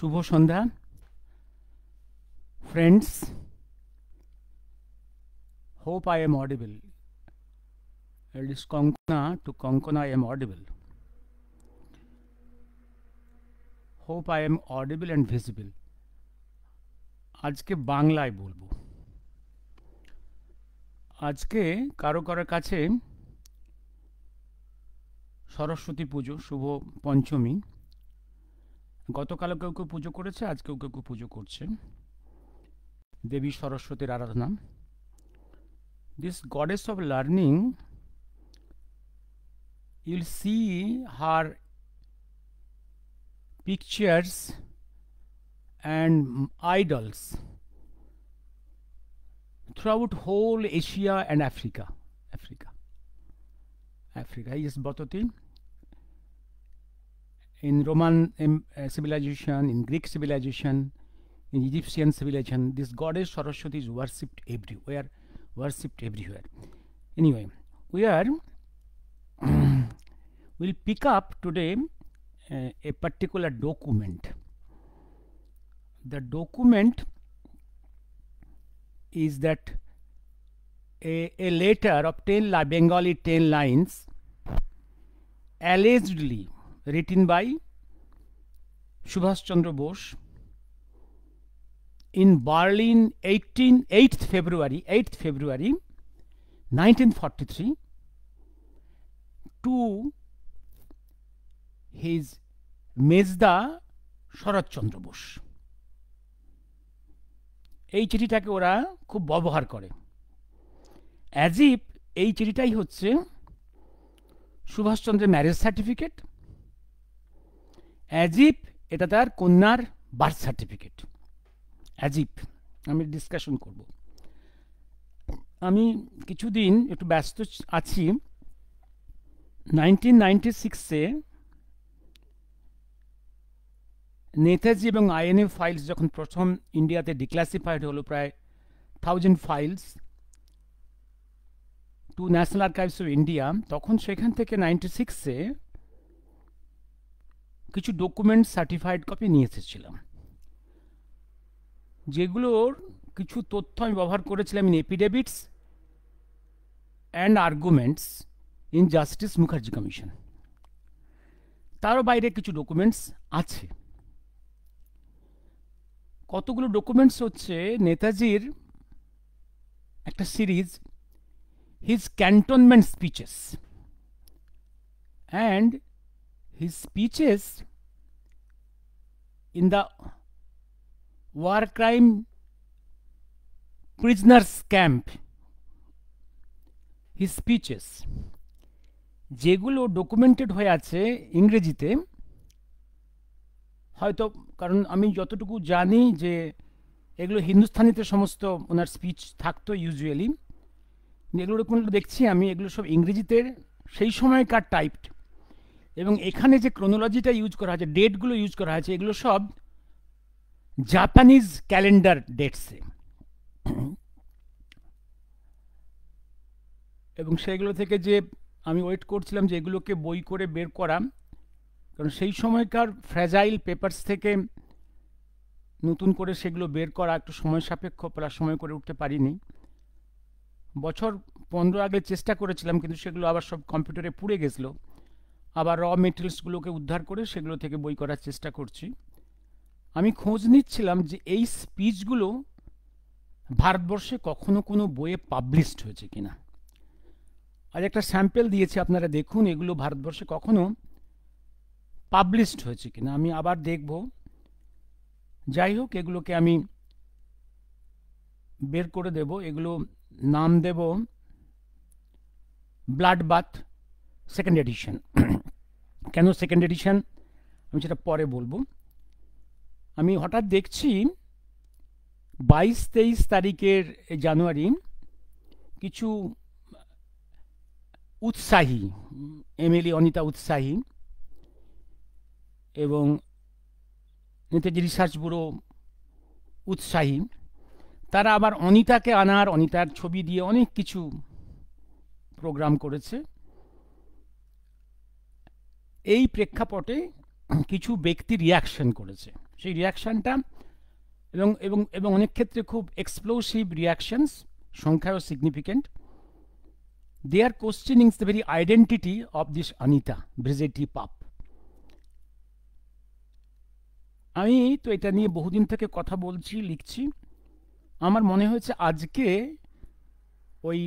Shubho Sandhya friends. Hope I am audible. It is Konkona to Konkona I am audible. Hope I am audible and visible. আজকে বাংলায় বলবো। আজকে কারো কারো কাছে সরস্বতী পুজো, শুভ পঞ্চমী। গতকাল কেউ কেউ পুজো করেছে, আজকেও কেউ কেউ পুজো করছে দেবী সরস্বতীর আরাধনা। This goddess of learning, you'll see her pictures and idols throughout whole Asia and Africa. Yes, Bhatoti. In Roman civilization, in Greek civilization, in Egyptian civilization, this goddess Saraswati is worshipped everywhere. Anyway, we'll pick up today a particular document. The document is that a letter of Bengali 10 lines allegedly written by Subhash Chandra Bose in Berlin 8th February 1943 to his Mezda Sharat Chandra Bose. এই চিঠিটাকে ওরা খুব ব্যবহার করে, as if এই চিঠিটাই হচ্ছে সুভাষচন্দ্রের marriage certificate, as if এটা তার কন্যার বার্থ সার্টিফিকেট, অ্যাজ ইফ। আমি ডিসকাশন করব। আমি কিছুদিন একটু ব্যস্ত আছি। 1996-এ নেতাজি এবং আইএনএ ফাইলস যখন প্রথম ইন্ডিয়াতে ডিক্লাসিফাইড হলো, প্রায় 1000 files to national archives of India, তখন সেখান থেকে 96-এ কিছু ডকুমেন্ট সার্টিফাইড কপি নিয়ে এসেছিলাম, যেগুলোর কিছু তথ্য আমি ব্যবহার করেছিলাম in এফিডেভিটস and arguments in justice Mukherjee commission. তারও বাইরে কিছু ডকুমেন্টস আছে। কতগুলো ডকুমেন্টস হচ্ছে নেতাজির একটা series, his cantonment speeches and his speeches in the war crime prisoners camp, his speeches যেগুলো ডকুমেন্টেড হয়ে আছে ইংরেজিতে, হয়তো কারণ আমি যতটুকু জানি যে এগুলো হিন্দুস্তানিতে সমস্ত ওনার স্পিচ থাকতো ইউজুয়ালি, এগুলো ডকুমেন্ট দেখছি আমি, এগুলো সব ইংরেজিতে সেই সময়কার টাইপড, এবং এখানে যে ক্রোনোলজিটা ইউজ করা হয়েছে, ডেটগুলো ইউজ করা হয়েছে, এগুলো সব জাপানিজ ক্যালেন্ডার ডেটসে, এবং সেগুলো থেকে যে আমি ওয়েট করছিলাম যে এগুলোকে বই করে বের করা, কারণ সেই সময়কার ফ্র্যাজাইল পেপারস থেকে নতুন করে সেগুলো বের করা একটু সময় সাপেক্ষ, প্রায় সময় করে উঠতে পারিনি। বছর 15 আগে চেষ্টা করেছিলাম, কিন্তু সেগুলো আবার সব কম্পিউটারে পুড়ে গেছিলো। আবার র মেটেরিয়ালসগুলোকে উদ্ধার করে সেগুলো থেকে বই করার চেষ্টা করছি। আমি খোঁজ নিচ্ছিলাম যে এই স্পিচগুলো ভারতবর্ষে কখনো কোনো বইয়ে পাবলিশড হয়েছে কিনা। আজ একটা স্যাম্পল দিয়েছি, আপনারা দেখুন এগুলো ভারতবর্ষে কখনো পাবলিশড হয়েছে কিনা, আমি আবার দেখব। যাই হোক, এগুলোকে আমি বের করে দেব। এগুলো নাম দেব ব্লাড বাথ সেকেন্ড এডিশন। কেন সেকেন্ড এডিশন আমি সেটা পরে বলবো। আমি হঠাৎ দেখছি 22-23 তারিখের জানুয়ারি কিছু উৎসাহী, এমএলএ অনিতা উৎসাহী এবং নেতাজি রিসার্চ ব্যুরো উৎসাহী, তারা আবার অনিতাকে আনার, অনিতার ছবি দিয়ে অনেক কিছু প্রোগ্রাম করেছে। এই প্রেক্ষাপটে কিছু ব্যক্তি রিয়াকশন করেছে, সেই রিয়াকশানটা এবং এবং এবং অনেক ক্ষেত্রে খুব এক্সপ্লোসিভ রিয়াকশনস, সংখ্যায়ও significant. They are questioning the very identity of this Anita Brigitte Pfaff. আমি তো এটা নিয়ে বহুদিন থেকে কথা বলছি, লিখছি। আমার মনে হয়েছে আজকে ওই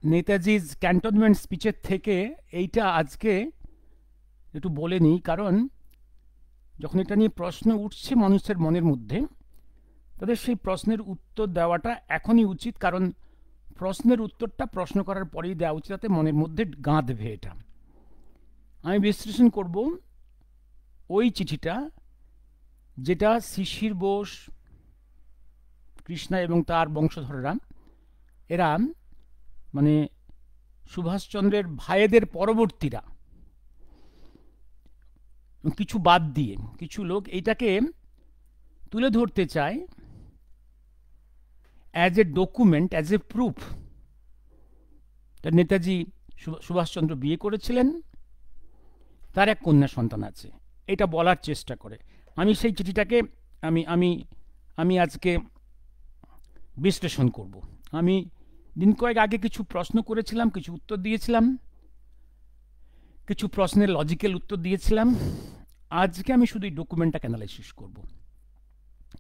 নেতাজির ক্যান্টনমেন্ট স্পিচের থেকে এইটা আজকে একটু বলে নিই, কারণ যখন এটা নিয়ে প্রশ্ন উঠছে মানুষের মনের মধ্যে, তাদের সেই প্রশ্নের উত্তর দেওয়াটা এখনই উচিত, কারণ প্রশ্নের উত্তরটা প্রশ্ন করার পরেই দেওয়া উচিত, তাতে মনের মধ্যে গাঁথবে। এটা আমি বিশ্লেষণ করব ওই চিঠিটা যেটা শিশির বোস, কৃষ্ণা এবং তার বংশধররা, এরা মানে সুভাষচন্দ্রের ভাইদের পরবর্তীরা, কিছু বাদ দিয়ে কিছু লোক এইটাকে তুলে ধরতে চায় as a document, as a proof Netaji Subhas Chandra বিয়ে করেছিলেন, তার এক কন্যা সন্তান আছে, এটা বলার চেষ্টা করে। আমি সেই চিঠিটাকে আমি আমি আমি আজকে বিশ্লেষণ করব। আমি দিন কয়েক আগে কিছু প্রশ্ন করেছিলাম, কিছু উত্তর দিয়েছিলাম, কিছু প্রশ্নের লজিক্যাল উত্তর দিয়েছিলাম। আজকে আমি শুধু এই ডকুমেন্টটাকে অ্যানালাইসিস করব।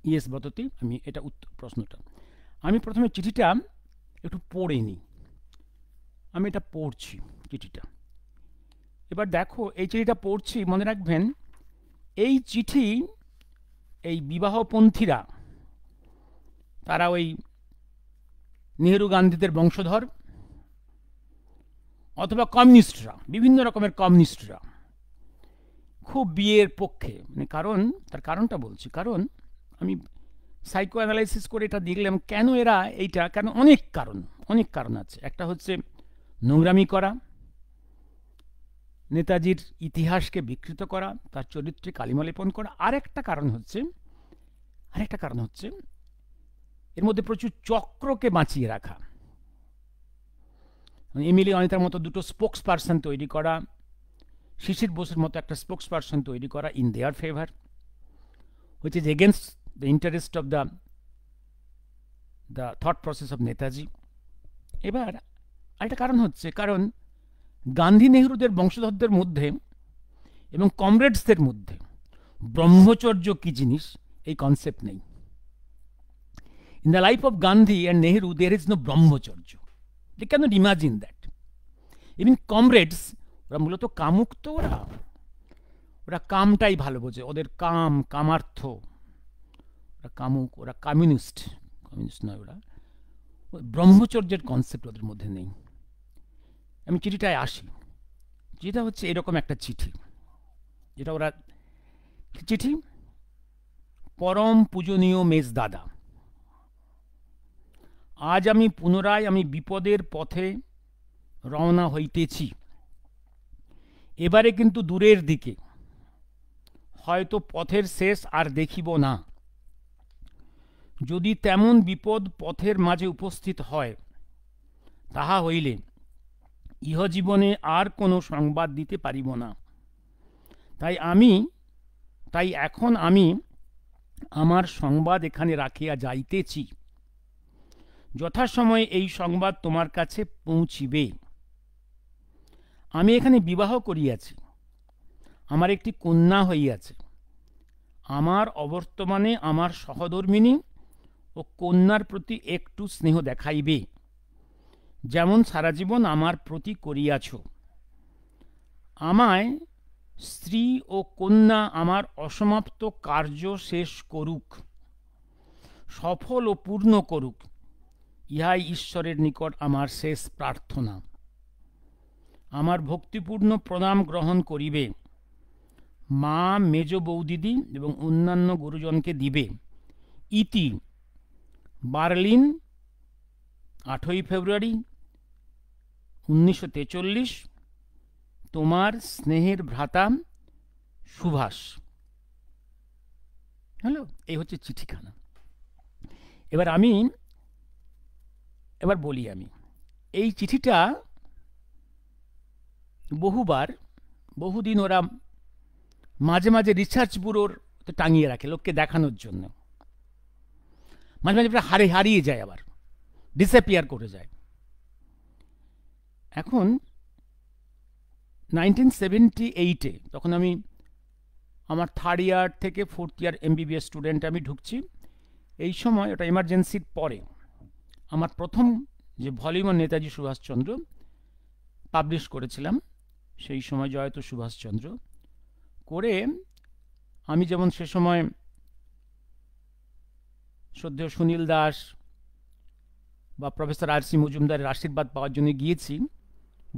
ইয়েস বততি, আমি এটা প্রশ্নটা আমি প্রথমে চিঠিটা একটু পড়ে নিই। আমি এটা পড়ছি চিঠিটা। এবার দেখো, এই চিঠিটা পড়ছি, মনে রাখবেন এই চিঠি এই বিবাহপন্থীরা, তারা ওই নেহেরু গান্ধীদের বংশধর অথবা কমিউনিস্টরা, বিভিন্ন রকমের কমিউনিস্টরা খুব বিয়ের পক্ষে, মানে কারণ তার কারণটা বলছি, কারণ আমি সাইকো অ্যানালাইসিস করে এটা দেখলাম কেন এরা এইটা, কেন অনেক কারণ আছে। একটা হচ্ছে নোংরামি করা, নেতাজির ইতিহাসকে বিকৃত করা, তার চরিত্রে কালিমা লেপন করা। আরেকটা কারণ হচ্ছে এর মধ্যে প্রচুর চক্রকে বাঁচিয়ে রাখা, এমিলি অনিতার মতো দুটো স্পোক্স পার্সন তৈরি করা, শিশির বোসের মতো একটা স্পোক্স পার্সন তৈরি করা in their favour, which is against the interest of the thought process of Netaji. এবার আরেকটা কারণ হচ্ছে, কারণ গান্ধী নেহরুদের বংশধরদের মধ্যে এবং কমরেডসদের মধ্যে ব্রহ্মচর্য কি জিনিস এই কনসেপ্ট নেই। In the life of Gandhi and Nehru there is no brahmacharya, they cannot imagine that. Even comrades, ওরা মূলত কামুক্ত, ওরা কামটাই ভালো বোঝে, ওদের কামার্থ, ওরা কামুক, ওরা কমিউনিস্ট নয়, ওরা ব্রহ্মচর্যের কনসেপ্ট ওদের মধ্যে নেই। আমি চিঠিটায় আসি। যেটা হচ্ছে এরকম একটা চিঠি, যেটা ওরা চিঠি, পরম পূজনীয় মেজদাদা, আজ আমি পুনরায় বিপদের পথে রওনা হইতেছি। এবারে কিন্তু দূরের দিকে, হয়তো পথের শেষ আর দেখিব না। যদি তেমন বিপদ পথের মাঝে উপস্থিত হয়, তাহা হইলে ইহজীবনে আর কোনো সংবাদ দিতে পারিব না। তাই এখন আমি আমার সংবাদ এখানে রাখিয়া যাইতেছি। যথাসময়ে এই সংবাদ তোমার কাছে পৌঁছিবে। আমি এখানে বিবাহ করিয়াছি, আমার একটি কন্যা হইয়াছে। আমার অবর্তমানে আমার সহধর্মিণী ও কন্যার প্রতি একটু স্নেহ দেখাইবে, যেমন সারা জীবন আমার প্রতি করিয়াছ। আমায় স্ত্রী ও কন্যা আমার অসমাপ্ত কার্য শেষ করুক, সফল ও পূর্ণ করুক, ইহাই ঈশ্বরের নিকট আমার শেষ প্রার্থনা। আমার ভক্তিপূর্ণ প্রণাম গ্রহণ করিবে, মা, মেজ বৌদিদি এবং অন্যান্য গুরুজনকে দিবে। ইতি বার্লিন, 8ই ফেব্রুয়ারি 1943, তোমার স্নেহের ভ্রাতা সুভাষ। হ্যালো, এই হচ্ছে চিঠিখানা। এবার বলি, আমি এই চিঠিটা বহুদিন ওরা মাঝে মাঝে রিসার্চ ব্যুরোর টাঙিয়ে রাখে লোককে দেখানোর জন্য। মাঝে মাঝে হারিয়ে যায়, আবার ডিসঅ্যাপিয়ার করে যায়। এখন 1978-এ তখন আমি আমার 3rd ইয়ার থেকে 4th ইয়ার MBBS স্টুডেন্ট আমি ঢুকছি। এই সময় ওটা এমার্জেন্সির পরে আমার প্রথম যে ভলিউম নেতাজি সুভাষচন্দ্র পাবলিশ করেছিলাম, সেই সময় জয়ত সুভাষচন্দ্র করে আমি যেমন সে সময় শ্রদ্ধেয় সুনীল দাস বা প্রফেসর আর সি মজুমদারের আশীর্বাদ পাওয়ার জন্য গিয়েছি,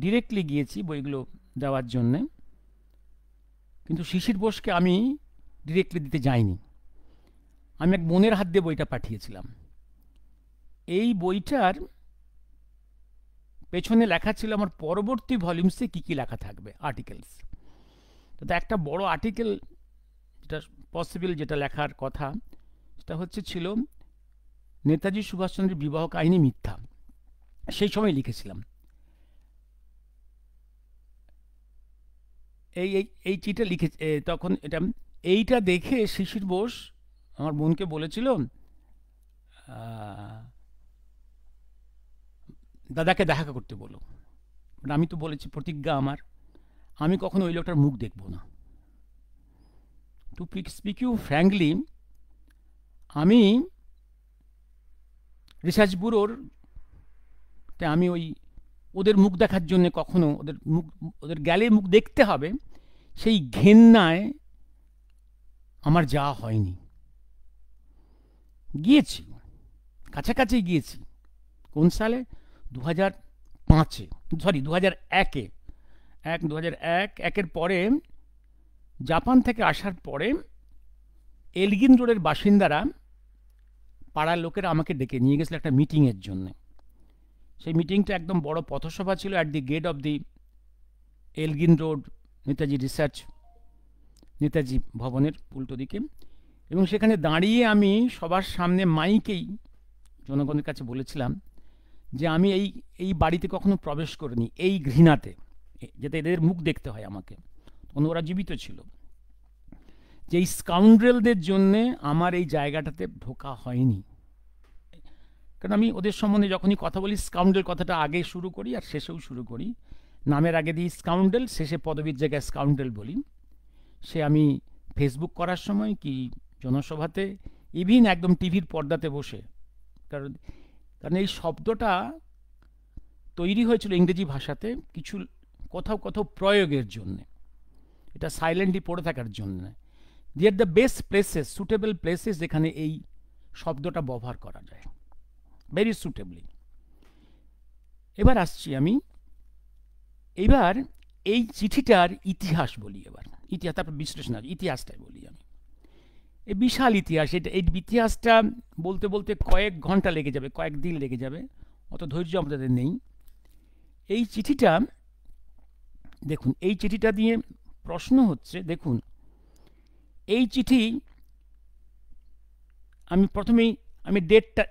ডিরেক্টলি গিয়েছি বইগুলো দেওয়ার জন্যে, কিন্তু শিশির বোসকে আমি ডিরেক্টলি দিতে যাইনি। আমি এক বোনের হাত দিয়ে বইটা পাঠিয়েছিলাম। এই বইটার পেছনে লেখা ছিল আমার পরবর্তী ভলিউমসে কি কি লেখা থাকবে, আর্টিকেলস। তো একটা বড় আর্টিকেল যেটা পসিবল, যেটা লেখার কথা, সেটা ছিল নেতাজি সুভাষচন্দ্রের বিবাহ কাহিনী মিথ্যা। সেই সময় লিখেছিলাম। এই চিঠিটা লিখে তখন এইটা দেখে শিশির বোস আমার বোনকে বলেছিল, দাদাকে দেখা করতে বলো। আমি তো বলেছি, প্রতিজ্ঞা আমার, আমি কখনো ওই লোকটার মুখ দেখব না। টু স্পিক ইউ ফ্র্যাঙ্কলি, আমি রিসার্চ ব্যুরোর আমি ওদের মুখ দেখার জন্য কখনো ওদের গেলে মুখ দেখতে হবে সেই ঘেন্নায় আমার যাওয়া হয়নি। গিয়েছি, কাছাকাছি গিয়েছি। কোন সালে? 2005-এ, সরি 2001-এ। 2001-এর পরে জাপান থেকে আসার পরে এলগিন রোডের বাসিন্দারা, পাড়ার লোকেরা আমাকে ডেকে নিয়ে গেছিল একটা মিটিংয়ের জন্য। সেই মিটিংটা একদম বড় পথসভা ছিল at the gate of the Elgin road Netaji research, Netaji ভবনের উল্টো দিকে। এবং সেখানে দাঁড়িয়ে আমি সবার সামনে মাইকেই জনগণের কাছে বলেছিলাম যে আমি এই বাড়িতে কখনো প্রবেশ করিনি, এই ঘৃণাতে, যাতে এদের মুখ দেখতে হয় আমাকে। তখন ওরা জীবিত ছিল। যে এই স্কাউন্ড্রেলদের জন্যে আমার এই জায়গাটাতে ঢোকা হয়নি। কারণ আমি ওদের সম্বন্ধে যখনই কথা বলি, স্কাউন্ডেল কথাটা আগে শুরু করি আর শেষেও শুরু করি। নামের আগে দিই স্কাউন্ডেল, শেষে পদবীর জায়গায় স্কাউন্ডেল বলি। সে আমি ফেসবুক করার সময় কি জনসভাতে, ইভিন একদম টিভির পর্দাতে বসে। কারণ এই শব্দটা তৈরি হয়েছিল ইংরেজি ভাষাতে কিছু কোথাও কোথাও প্রয়োগের জন্য, এটা সাইলেন্টলি পড়ে থাকার জন্য। They are the best places, suitable places যেখানে এই শব্দটা ব্যবহার করা যায় ভেরি সুটেবলি। এবার আসছি আমি, এবার এই চিঠিটার ইতিহাস বলি। এবার ইতিহাস, তারপর বিশ্লেষণ, ইতিহাসটাই বলি আমি। এই বিশাল ইতিহাস, এই ইতিহাসটা বলতে বলতে কয়েক ঘন্টা লেগে যাবে, কয়েকদিন লেগে যাবে, অত ধৈর্য আমাদের নেই। এই চিঠিটা দেখুন, এই চিঠিটা দিয়ে প্রশ্ন হচ্ছে, দেখুন এই চিঠি আমি প্রথমেই ডেটটা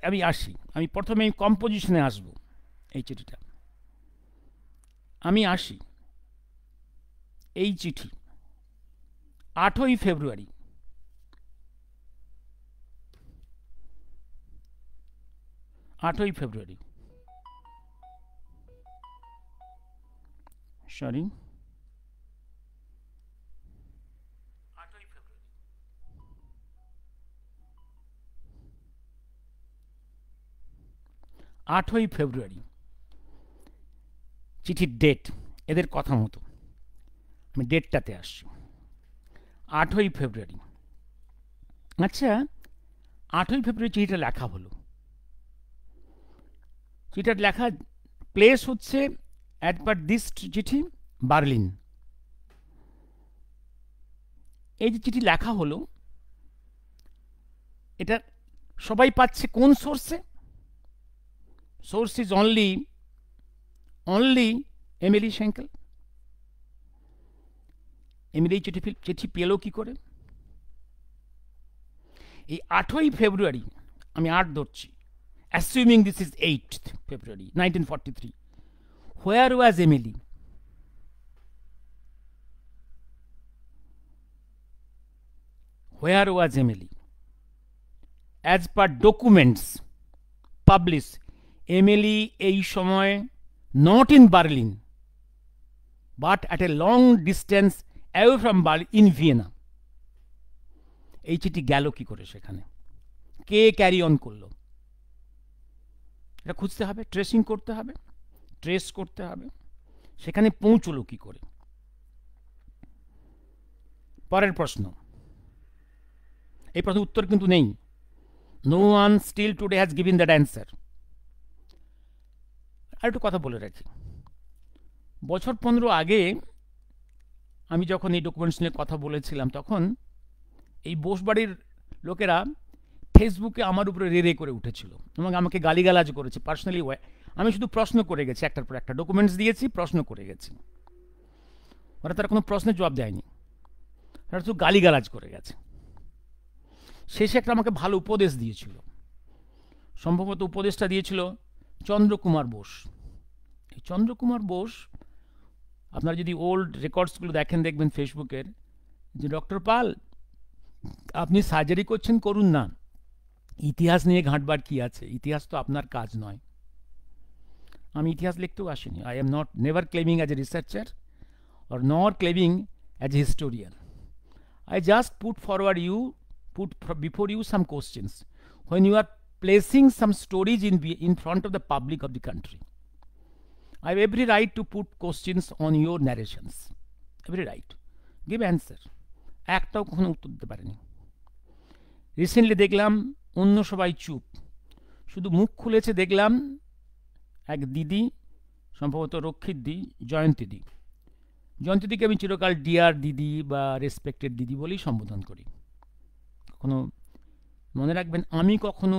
আমি প্রথমেই কম্পোজিশনে আসব। এই চিঠিটা আমি আসি, এই চিঠি 8ই ফেব্রুয়ারি, সরি 8ই ফেব্রুয়ারি চিঠির ডেট, এদের কথা মতো আমি ডেটটাতে আসছি। 8ই ফেব্রুয়ারি। আচ্ছা, 8ই ফেব্রুয়ারি চিঠিটা লেখা হলো। চিঠিটার লেখা প্লেস হচ্ছে অ্যাট পার দিস চিঠি বার্লিন। এই যে চিঠি লেখা হলো, এটা সবাই পাচ্ছে কোন সোর্সে? Source is only Emily Schenkl. Emily চিঠি পেল কি করে? এই 8ই ফেব্রুয়ারি, আমি 8 ধরছি, assuming this is 8th February 1943, where was Emily? Where was Emily? As per documents publish, Emily এই সময় not in Berlin but at a long distance away from Berlin in Vienna. এই চিঠি গেল কি করে সেখানে? কে ক্যারি অন করলো? এটা খুঁজতে হবে, ট্রেসিং করতে হবে, ট্রেস করতে হবে, সেখানে পৌঁছলো কি করে। পরের প্রশ্ন, এই প্রশ্নের উত্তর কিন্তু নেই। No one still today has given that answer. আর একটু কথা বলে রাখি, বছর 15 আগে আমি যখন এই ডকুমেন্টস নিয়ে কথা বলেছিলাম, তখন এই বোসবাড়ির লোকেরা ফেসবুকে আমার উপরে রে করে উঠেছিল এবং আমাকে গালিগালাজ করেছে পার্সোনালি। আমি শুধু প্রশ্ন করে গেছি, একটার পর একটা ডকুমেন্টস দিয়েছি, প্রশ্ন করে গেছি, ওরা তার কোনো প্রশ্নের জবাব দেয়নি, তারা শুধু গালিগালাজ করে গেছে। শেষে একটা আমাকে ভালো উপদেশ দিয়েছিল, সম্ভবত উপদেশটা দিয়েছিল চন্দ্রকুমার বোস। এই চন্দ্রকুমার বোস, আপনারা যদি ওল্ড রেকর্ডসগুলো দেখেন দেখবেন ফেসবুকের, যে ডক্টর পাল আপনি সার্জারি করছেন, করুন না, ইতিহাস নিয়ে ঘাঁটবার কি আছে, ইতিহাস তো আপনার কাজ নয়। আমি ইতিহাস লিখতেও আসিনি। I am not never claiming as a researcher or nor claiming as a historian. I just put before you some questions when you are placing some stories in front of the public of the country. I have every right to put questions on your narrations. Every right. Give answer. একটাও কখনো উত্তর দিতে পারেনি। Recently দেখলাম অন্য সবাই চুপ, শুধু মুখ খুলেছে দেখলাম এক দিদি, সম্ভবত রক্ষিত দি, জয়ন্তীদি। জয়ন্তীদিকে আমি চিরকাল ডিয়ার দিদি বা রেসপেক্টেড দিদি বলেই সম্বোধন করি। কখনো মনে রাখবেন, আমি কখনো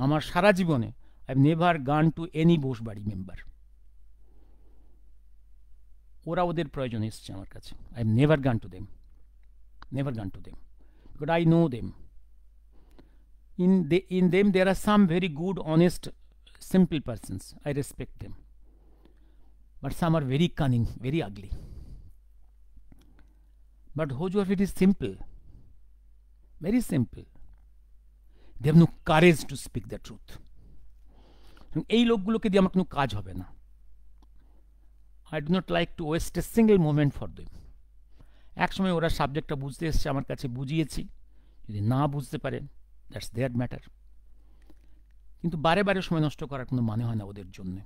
আমার সারা জীবনে আই হ্যাভ নেভার গান টু এনি বোসবাড়ি মেম্বার। ওরা ওদের প্রয়োজন এসছে আমার কাছে, আই হ্যাভ নেভার গান টু দেম, নেভার গান to them, but I know them. In them there are some very good, honest, simple persons. I respect them. But some are very cunning, very ugly. But those who are very simple, they have no courage to speak the truth. এই লোকগুলোকে দিয়ে আমার কোনো কাজ হবে না। I do not like to waste a single moment for them. এক সময় ওরা সাবজেক্টটা বুঝতে এসছে, আমার কাছে বুঝিয়েছি, যদি না বুঝতে পারে দ্যাটস দেয়ার ম্যাটার। কিন্তু বারে বারে সময় নষ্ট করার কোনো মানে হয় না ওদের জন্য।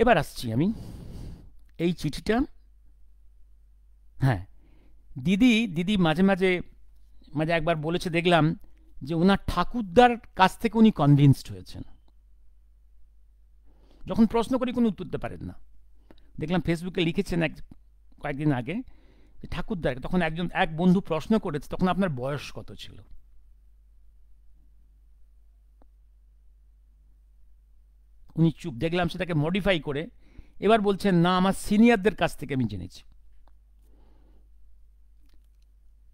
এবার আসছি আমি এই চিঠিটা। হ্যাঁ, দিদি মাঝে মাঝে একবার বলেছে দেখলাম যে ওনার ঠাকুরদার কাছ থেকে উনি কনভিন্সড হয়েছেন। যখন প্রশ্ন করি কোনো উত্তর দিতে পারেন না, দেখলাম ফেসবুকে লিখেছেন কয়েকদিন আগে যে ঠাকুরদার, তখন এক বন্ধু প্রশ্ন করেছে তখন আপনার বয়স কত ছিল। উনি চুপ, দেখলাম সেটাকে মডিফাই করে এবার বলছেন না, আমার সিনিয়রদের কাছ থেকে আমি জেনেছি।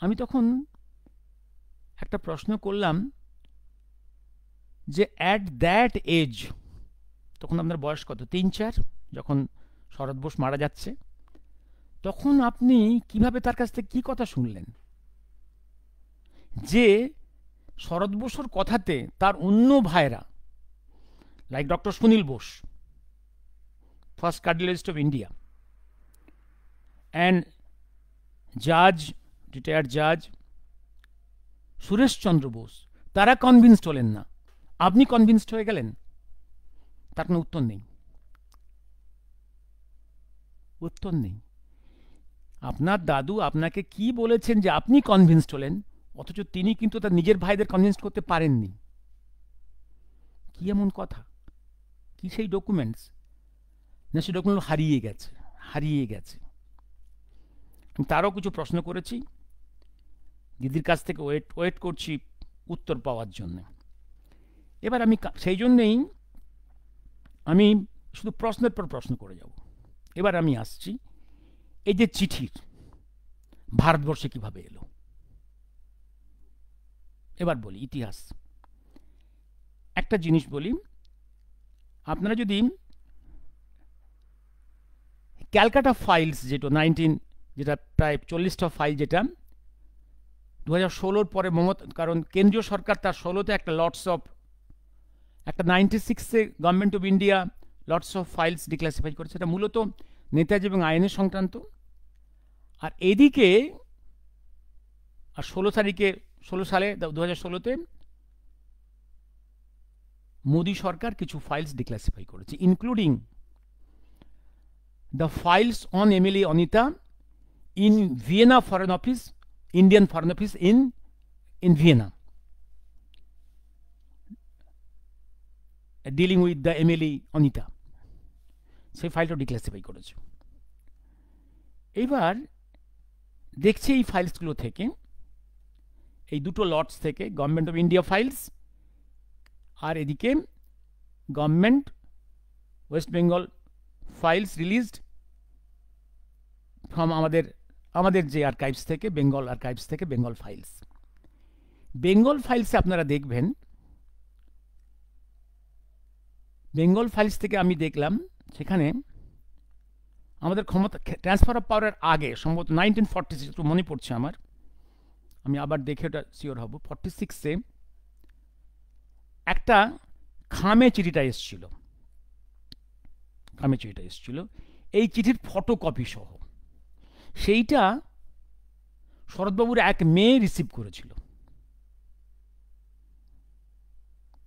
আমি তখন একটা প্রশ্ন করলাম যে অ্যাট দ্যাট এজ, তখন আপনার বয়স কত, 3-4, যখন শরৎ বোস মারা যাচ্ছে, তখন আপনি কিভাবে তার কাছ থেকে কি কথা শুনলেন যে শরৎ বোসের কথাতে তার অন্য ভাইরা, like doctor Sunil Bose, first cardiologist of India, and জাজ, রিটায়ার্ড জাজ সুরেশ চন্দ্র বোস, তারা কনভিন্সড হলেন না, আপনি কনভিন্সড হয়ে গেলেন? তার কোনো উত্তর নেই, উত্তর নেই। আপনার দাদু আপনাকে কি বলেছেন যে আপনি কনভিন্সড হলেন, অথচ তিনি কিন্তু তার নিজের ভাইদের কনভিন্স করতে পারেননি। কি এমন কথা? কি সেই ডকুমেন্টস? না, সেই ডকুমেন্ট হারিয়ে গেছে। আমি তারও কিছু প্রশ্ন করেছি, দিদির কাছ থেকে ওয়েট করছি উত্তর পাওয়ার জন্য। এবার আমি সেই জন্যেই আমি শুধু প্রশ্নের পর প্রশ্ন করে যাব। এবার আমি আসছি এই যে চিঠির ভারতবর্ষে কিভাবে এলো। এবার বলি ইতিহাস। একটা জিনিস বলি, আপনারা যদি ক্যালকাটা ফাইলস যেটা যেটা প্রায় 40টা ফাইল, যেটা 2016 পরে কারণ কেন্দ্রীয় সরকার তার 16তে একটা একটা 96-এ government of India lots of files declassify করেছে। এটা মূলত নেতাজি এবং আইনের সংক্রান্ত। আর এদিকে আর 16 সালে 2016-তে মোদী সরকার কিছু ফাইলস ডিক্লাসিফাই করেছে, including the files on MLA Anita in Vienna foreign office, Indian foreign office in Vienna, dealing with the MLA Anita, সেই ফাইলটা ডিক্লাসিফাই করেছে। এইবার দেখছি এই ফাইলসগুলো থেকে, এই দুটো লটস থেকে, গভর্নমেন্ট অফ ইন্ডিয়া ফাইলস আর এদিকে government West Bengal files released from আমাদের যে আর্কাইভস থেকে, বেঙ্গল আর্কাইভস থেকে, বেঙ্গল ফাইলসে আপনারা দেখবেন, বেঙ্গল ফাইলস থেকে আমি দেখলাম সেখানে আমাদের ক্ষমতা ট্রান্সফার অফ পাওয়ারের আগে, সম্ভবত 1946, একটু মনে পড়ছে আমার, আমি আবার দেখে ওটা শিওর হব, 46-এ একটা খামে চিঠিটা এসছিল, এই চিঠির ফটোকপি সহ। সেইটা শরৎবাবুর এক মেয়ে রিসিভ করেছিল।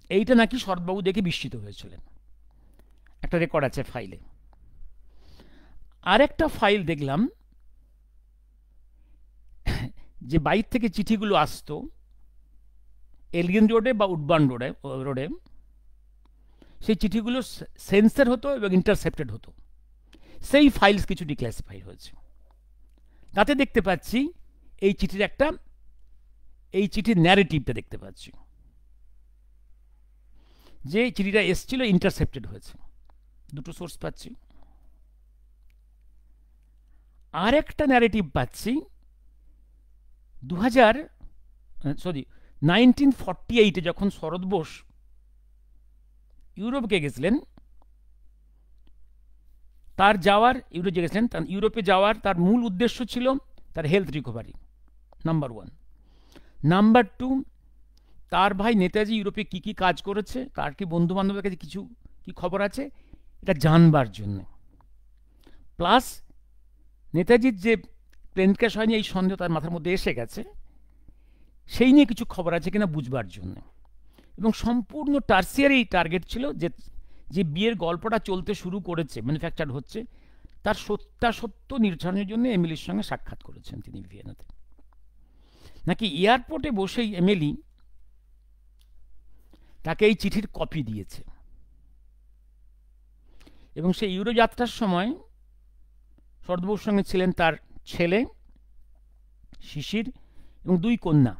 এইটা নাকি শরৎবাবু দেখে বিস্মিত হয়েছিলেন, একটা রেকর্ড আছে ফাইলে। আরেকটা ফাইল দেখলাম, যে বাইর থেকে চিঠিগুলো আসতো এলিগেন রোডে বা উডবার্ন রোডে, সেই চিঠিগুলো সেন্সার হতো এবং ইন্টারসেপ্টেড হতো। সেই ফাইলস কিছু ডিক্লাসিফাই হয়েছে। তাতে দেখতে পাচ্ছি এই চিঠির ন্যারেটিভটা দেখতে পাচ্ছি, যে চিঠিটা এসছিল ইন্টারসেপ্টেড হয়েছে, দুটো সোর্স পাচ্ছি। আর একটা ন্যারেটিভ পাচ্ছি 1948-এ যখন শরৎ বোস ইউরোপে গেছিলেন, ইউরোপে যাওয়ার তার মূল উদ্দেশ্য ছিল তার হেলথ রিকভারি, নাম্বার 1। নাম্বার 2, তার ভাই নেতাজি ইউরোপে কি কি কাজ করেছে, কার কি বন্ধু বান্ধবের কাছে কিছু কি খবর আছে, এটা জানবার জন্য। প্লাস নেতাজির যে প্লেন ক্র্যাশ হয়নি এই সন্দেহ তার মাথার মধ্যে এসে গেছে, সেই নিয়ে কিছু খবর আছে কিনা বুঝবার জন্য। এবং সম্পূর্ণ টার্সিয়ারি টার্গেট ছিল যে বিয়ের গল্পটা চলতে শুরু করেছে, ম্যানুফ্যাকচার হচ্ছে, তার সত্য নির্ধারণের জন্য এমিলির সঙ্গে সাক্ষাৎ করেছেন তিনি ভিয়েনাতে। নাকি এয়ারপোর্টে বসেই এমিলি তাকে এই চিঠির কপি দিয়েছে, এবং সেই ইউরো যাত্রার সময় শরৎবাবুর সঙ্গে ছিলেন তার ছেলে শিশির এবং 2 কন্যা।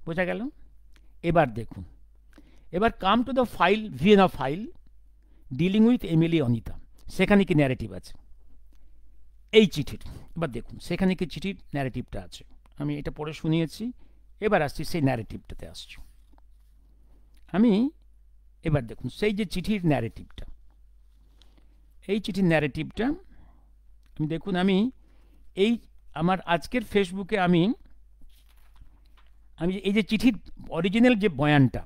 বোঝা গেল? এবার দেখুন, এবার come to the file, Vienna file dealing with Emily Anita. সেখানে কি ন্যারেটিভ আছে এই চিঠির? এবার দেখুন সেখানে কি চিঠির ন্যারেটিভটা আছে। আমি এটা পড়ে শুনিয়েছি, এবার আসছি সেই ন্যারেটিভটাতে আসছি আমি। এবার দেখুন সেই যে চিঠির ন্যারেটিভটা, এই চিঠির ন্যারেটিভটা দেখুন। আমি আমার আজকের ফেসবুকে আমি এই যে চিঠির অরিজিনাল যে বয়ানটা,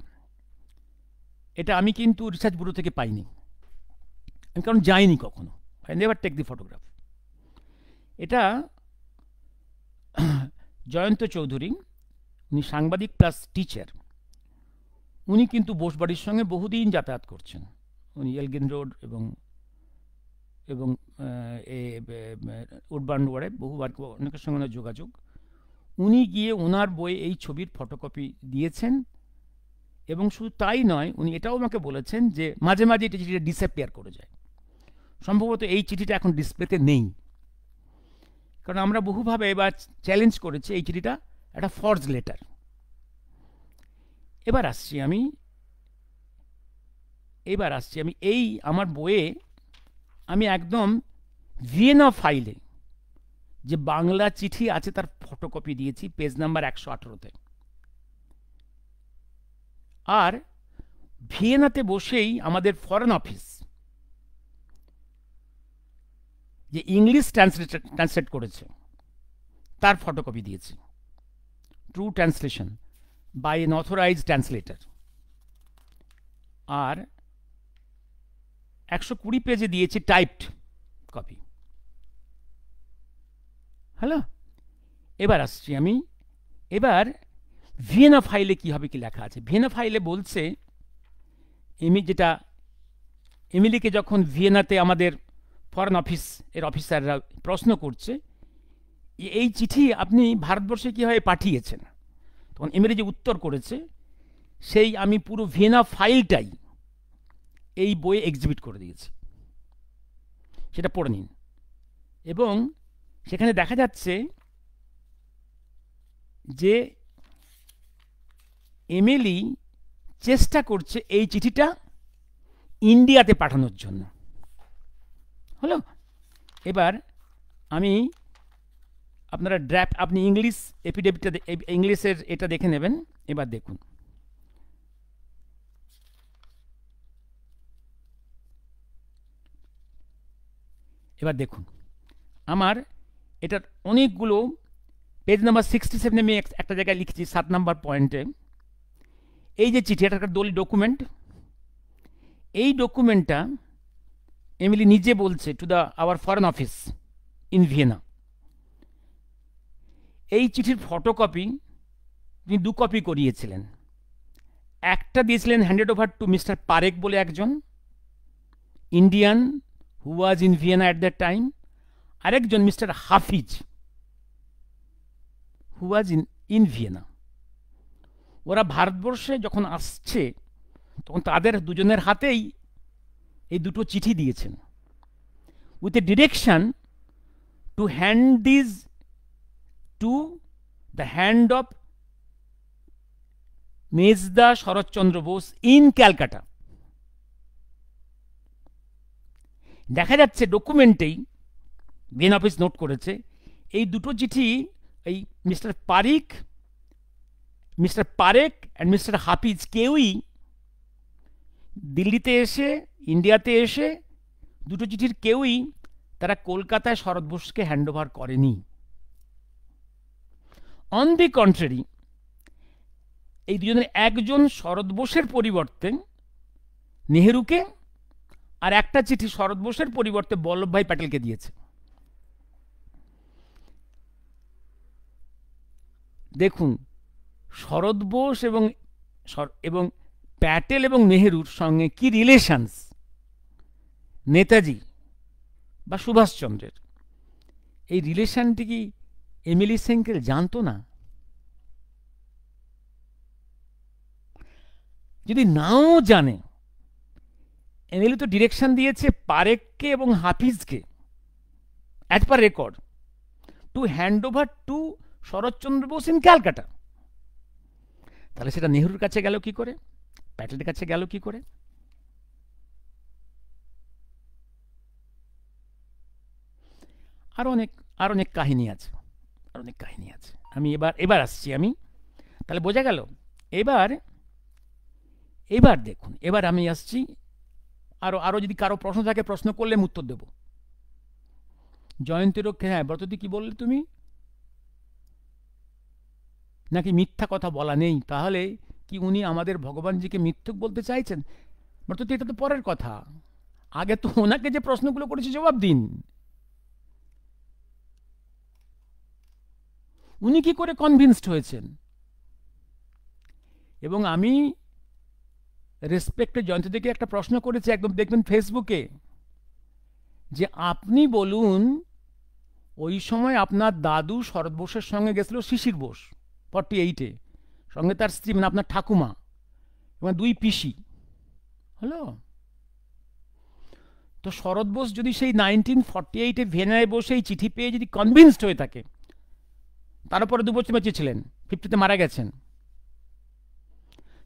এটা আমি কিন্তু রিসার্চ ব্যুরো থেকে পাইনি, কারণ যাইনি কখনো, I never take the photograph. এটা জয়ন্ত চৌধুরী, উনি সাংবাদিক প্লাস টিচার, উনি কিন্তু বোসবাড়ির সঙ্গে বহুদিন যাতায়াত করছেন। উনি এলগিন রোড এবং উডবার্ন রোডে বহুবার অনেকের সঙ্গে ওনার যোগাযোগ। উনি গিয়ে ওনার বই এই ছবির ফটোকপি দিয়েছেন, এবং শুধু তাই নয়, উনি এটাও আমাকে বলেছেন যে মাঝে মাঝে এটা চিঠিটা ডিসঅ্যাপিয়ার করে যায়। সম্ভবত এই চিঠিটা এখন ডিসপ্লেতে নেই, কারণ আমরা বহুভাবে এবার চ্যালেঞ্জ করেছি এই চিঠিটা একটা ফর্জ লেটার। এবার আসছি আমি এই আমার বইয়ে আমি একদম ভিয়েনা ফাইলে যে বাংলা চিঠি আছে তার ফটোকপি দিয়েছি, পেজ নাম্বার 118-তে। আর ভিয়েনাতে বসেই আমাদের ফরেন অফিস যে ইংলিশ ট্রান্সলেট করেছে তার ফটোকপি দিয়েছি, true translation by an authorized translator. আর 120 পেজে দিয়েছি টাইপড কপি। হ্যালো, এবার আসছি আমি। এবার ভিয়েনা ফাইলে কি হবে, কি লেখা আছে? ভিয়েনা ফাইলে বলছে যেটা এমিলিকে যখন ভিয়েনাতে আমাদের ফরেন অফিস এর অফিসাররা প্রশ্ন করছে এই চিঠি আপনি ভারতবর্ষে কীভাবে পাঠিয়েছেন, তখন এমিলি যে উত্তর করেছে সেই আমি পুরো ভিয়েনা ফাইলটাই এই বইয়ে এক্সিবিট করে দিয়েছি, সেটা পড়ে নিন। এবং সেখানে দেখা যাচ্ছে যে এমিলি চেষ্টা করছে এই চিঠিটা ইন্ডিয়াতে পাঠানোর জন্য। হলো, এবার আমি আপনারা ড্রাফট, আপনি ইংলিশ এফিডেভিটটা, ইংলিশের এটা দেখে নেবেন। এবার দেখুন, আমার এটার অনেকগুলো পেজ নাম্বার 67 আমি একটা জায়গায় লিখছি 7 নম্বর পয়েন্টে। এই যে চিঠি, এটা একটা দলিল ডকুমেন্ট। এই ডকুমেন্টটা এমিলি নিজে বলছে to the our foreign office in Vienna. এই চিঠির ফটোকপি তিনি 2 কপি করিয়েছিলেন। একটা দিয়েছিলেন handed over to mister Parekh বলে একজন Indian who was in Vienna at that time, আরেকজন mister Hafiz who was in Vienna. ওরা ভারতবর্ষে যখন আসছে তখন তাদের দুজনের হাতেই এই দুটো চিঠি দিয়েছেন, with a direction to hand these to the hand of মেজদা শরৎচন্দ্র বোস ইন ক্যালকাটা। দেখা যাচ্ছে ডকুমেন্টেই ভিয়েনা অফিস নোট করেছে এই দুটো চিঠি এই মিস্টার পারেক অ্যান্ড মিস্টার হাফিজ কেউই দিল্লিতে এসে, ইন্ডিয়াতে এসে দুটো চিঠির কেউই তারা কলকাতায় শরৎ বোসকে হ্যান্ড ওভার করেনি। অন দি কন্ট্রারি, এই দুজনের একজন শরৎ বোসের পরিবর্তে নেহেরুকে, আর একটা চিঠি শরৎ বোসের পরিবর্তে বল্লভভাই প্যাটেলকে দিয়েছে। দেখুন, শরৎ বোস এবং প্যাটেল এবং নেহেরুর সঙ্গে কি রিলেশনস নেতাজি বা সুভাষচন্দ্রের, এই রিলেশনটি কি এমিলি সেঙ্কেল জানতো না? যদি নাও জানে, এমিলি তো ডিরেকশন দিয়েছে পারেককে এবং হাফিজকে as per record to hand over to Saratchandra Bose in Calcutta. তাহলে সেটা নেহরুর কাছে গেল কি করে, প্যাটেলের কাছে গেল কি করে? আর অনেক কাহিনী আছে, আমি এবার আসছি আমি। তাহলে বোঝা গেল। এবার দেখুন, এবার আমি আসছি আরো যদি কারো প্রশ্ন থাকে প্রশ্ন করলে আমি উত্তর দেব। জয়ন্তী রক্ষে, হ্যাঁ ব্রততী, কি বললে তুমি? নাকি মিথ্যা কথা বলা নেই? তাহলে কি উনি আমাদের ভগবানজিকে মিথ্যুক বলতে চাইছেন? ব্রততী, এটা তো পরের কথা, আগে তো ওনাকে যে প্রশ্নগুলো করেছি জবাব দিন। উনি কি করে কনভিন্সড হয়েছেন? এবং আমি রেসপেক্টে জয়ন্তীদিকে একটা প্রশ্ন করেছি, একদম দেখবেন ফেসবুকে, যে আপনি বলুন ওই সময় আপনার দাদু শরৎ বোসের সঙ্গে গেছিল শিশির বোস 48-এ, সঙ্গে তার স্ত্রী, মানে আপনার ঠাকুমা এবং 2 পিসি। হলো, তো শরৎ বোস যদি সেই 1948-এ ভিয়েনায় বসে এই চিঠি পেয়ে যদি কনভিন্সড হয়ে থাকে, তার উপরে 2 বছর বেঁচে ছিলেন, 50-তে মারা গেছেন,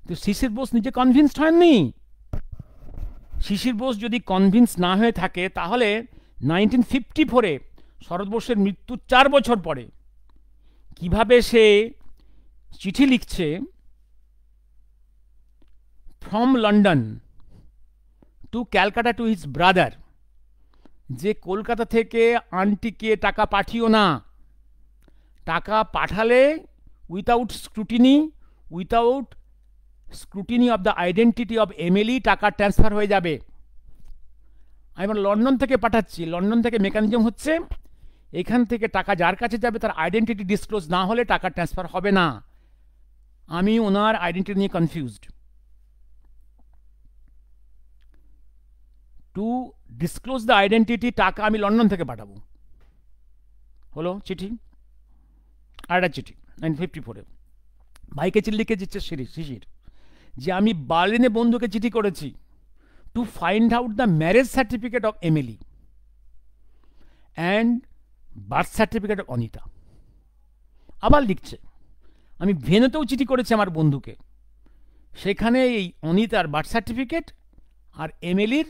তো শিশির বোস নিজে কনভিন্সড হয়নি। শিশির বোস যদি কনভিন্স না হয়ে থাকে তাহলে 1954-এ শরৎ বোসের মৃত্যুর 4 বছর পরে কিভাবে সে চিঠি লিখছে from London to Calcutta to his brother যে কলকাতা থেকে আন্টিকে টাকা পাঠিও না, টাকা পাঠালে without scrutiny of the identity of Emily টাকা ট্রান্সফার হয়ে যাবে। আমি লন্ডন থেকে পাঠাচ্ছি, লন্ডন থেকে মেকানিজম হচ্ছে এখান থেকে টাকা যার কাছে যাবে তার আইডেন্টিটি ডিসক্লোজ না হলে টাকা ট্রান্সফার হবে না। আমি ওনার আইডেন্টিটি নিয়ে confused. Two disclose the identity টাকা আমি লন্ডন থেকে পাঠাবো, হলো চিঠি। আর একটা চিঠি 1954 ভাইকে লিখে দিচ্ছে শিশির যে আমি বার্লিনে বন্ধুকে চিঠি করেছি to find out the marriage certificate of Emily and birth certificate of Anita. আবার লিখছে আমি ভেনেতেও চিঠি করেছি আমার বন্ধুকে, সেখানে এই অনিতার বার্থ সার্টিফিকেট আর এমিলির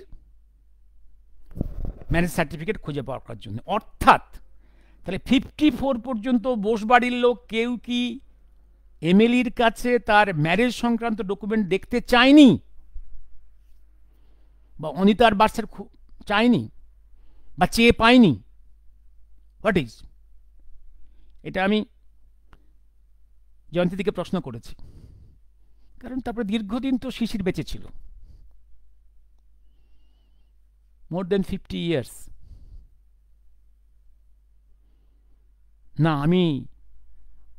ম্যারেজ সার্টিফিকেট খুঁজে পাওয়ার জন্য। অর্থাৎ তাহলে 54 পর্যন্ত বোসবাড়ির লোক কেউ কি এমিলির কাছে তার ম্যারেজ সংক্রান্ত ডকুমেন্ট দেখতে চায়নি বা অনিতার বার্থ চায়নি বা চেয়ে পায়নি? হোয়াট ইজ এটা? আমি জয়ন্তীদিকে প্রশ্ন করেছি, কারণ তারপরে দীর্ঘদিন তো শিশির বেঁচে ছিল, মোর দেন 50 years। না,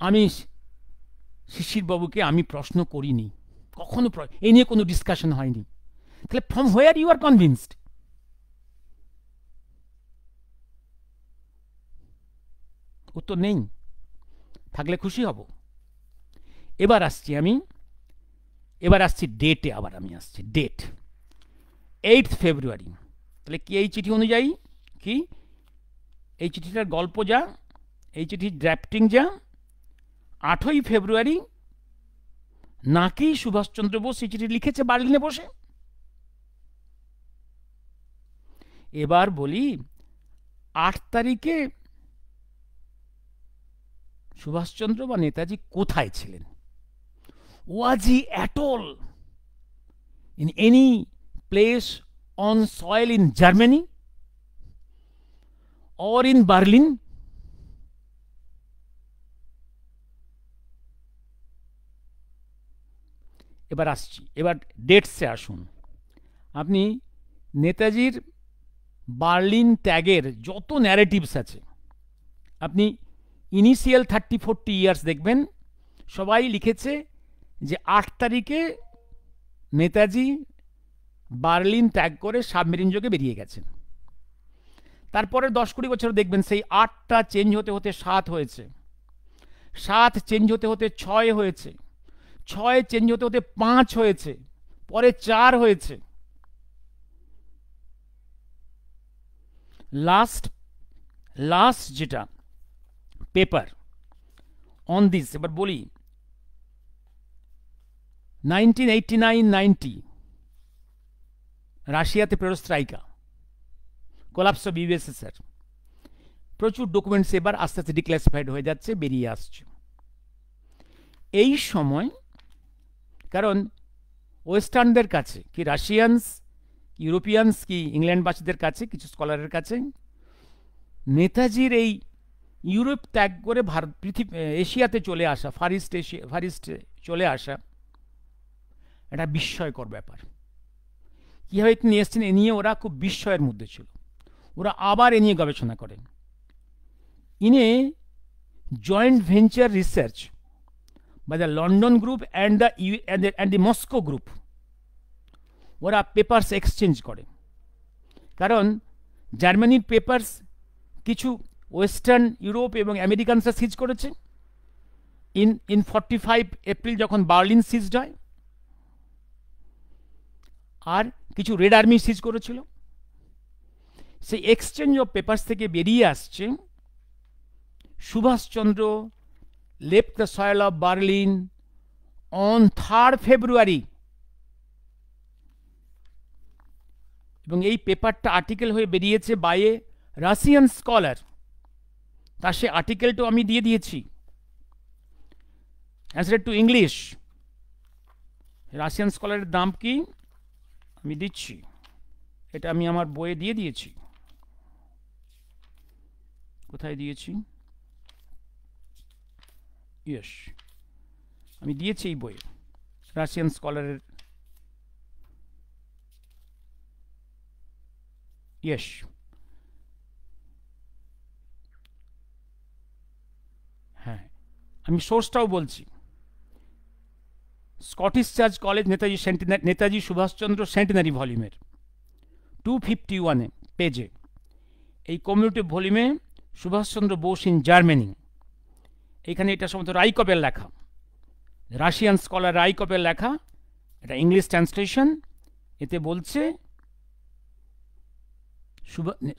আমি শিশির বাবুকে আমি প্রশ্ন করিনি কখনো, এই নিয়ে কোনো ডিসকাশন হয়নি। তাহলে from where you are convinced? উত্তর নেই, থাকলে খুশি হব। এবার আসছি ডেটে। আবার আমি আসছি ডেট 8 ফেব্রুয়ারি। তাহলে কি এই চিঠি অনুযায়ী কি এই চিঠিটার গল্প যা, এই চিঠির ড্রাফটিং যা, 8ই ফেব্রুয়ারি নাকি সুভাষচন্দ্র বোস এই চিঠি লিখেছে বার্লিনে বসে? এবার বলি 8 তারিখে সুভাষচন্দ্র বা নেতাজি কোথায় ছিলেন? Was he at all in any place on soil in Germany or in Berlin? এবার আসছি, এবার ডেটসে আসুন। আপনি নেতাজির বার্লিন ত্যাগের যত ন্যারেটিভস আছে, আপনি ইনিশিয়াল 30-40 ইয়ার্স দেখবেন, সবাই লিখেছে যে 8 তারিখে নেতাজি বার্লিন ত্যাগ করে সাবমেরিন যোগে বেরিয়ে গেছেন। তারপরে 10-20 বছর দেখবেন সেই 8টা চেঞ্জ হতে হতে 7 হয়েছে, 7 চেঞ্জ হতে হতে 6 হয়েছে, 6 চেঞ্জ হতে হতে 5 হয়েছে, পরে 4 হয়েছে, লাস্ট যেটা পেপার অন দিস, এবার বলি 1989-90 রাশিয়াতে পেরোস্ট্রাইকা, কোলাপস অফ ইউএসএসআর, প্রচুর ডকুমেন্টস এবার আস্তে আস্তে ডিক্লাসিফাইড হয়ে যাচ্ছে, বেরিয়ে আসছে। এই সময় কারণ ওয়েস্টার্নদের কাছে কি রাশিয়ানস, ইউরোপিয়ানস কি ইংল্যান্ডবাসীদের কাছে, কিছু স্কলারের কাছে নেতাজির এই ইউরোপ ত্যাগ করে এশিয়াতে চলে আসা, ফার ইস্টে চলে আসা এটা বিস্ময়কর ব্যাপার। কীভাবে তিনি এসছেন এ নিয়ে ওরা খুব বিস্ময়ের মধ্যে ছিল। ওরা আবার এ নিয়ে গবেষণা করেন। In a joint venture research by the London group and the Moscow group, ওরা পেপার্স এক্সচেঞ্জ করে। কারণ জার্মানির পেপার্স কিছু ওয়েস্টার্ন ইউরোপ এবং আমেরিকানসরা সিজ করেছে। ইন 45 এপ্রিল যখন বার্লিন সিজড হয়, আর কিছু রেড আর্মি সিজ করেছিল। সেই এক্সচেঞ্জ অফ পেপার্স থেকে বেরিয়ে আসছে Subhash Chandra left the soil of Berlin on 3rd February, এবং এই পেপারটা আর্টিকেল হয়ে বেরিয়েছে বাই এ রাশিয়ান স্কলার। তার সে আর্টিকেলটাও আমি দিয়ে দিয়েছি ট্রান্সলেট টু ইংলিশ। রাশিয়ান স্কলারের নাম কি আমি দিচ্ছি, এটা আমি আমার বইয়ে দিয়ে দিয়েছি। কোথায় দিয়েছি? ইয়েস, আমি দিয়েছি এই বইয়ে, রাশিয়ান স্কলারের। ইয়েস, হ্যাঁ, আমি সোর্সটাও বলছি। Scottish church college, Netaji Subhas Chandra centenary ভলিউমের 251 পেজে, এই কমিউনিটিভ ভলিউমে সুভাষচন্দ্র বোস ইন জার্মানি, এখানে এটা সম্ভবত রাইকপের লেখা, রাশিয়ান স্কলার রাইকপের লেখা, এটা ইংলিশ ট্রান্সলেশন। এতে বলছে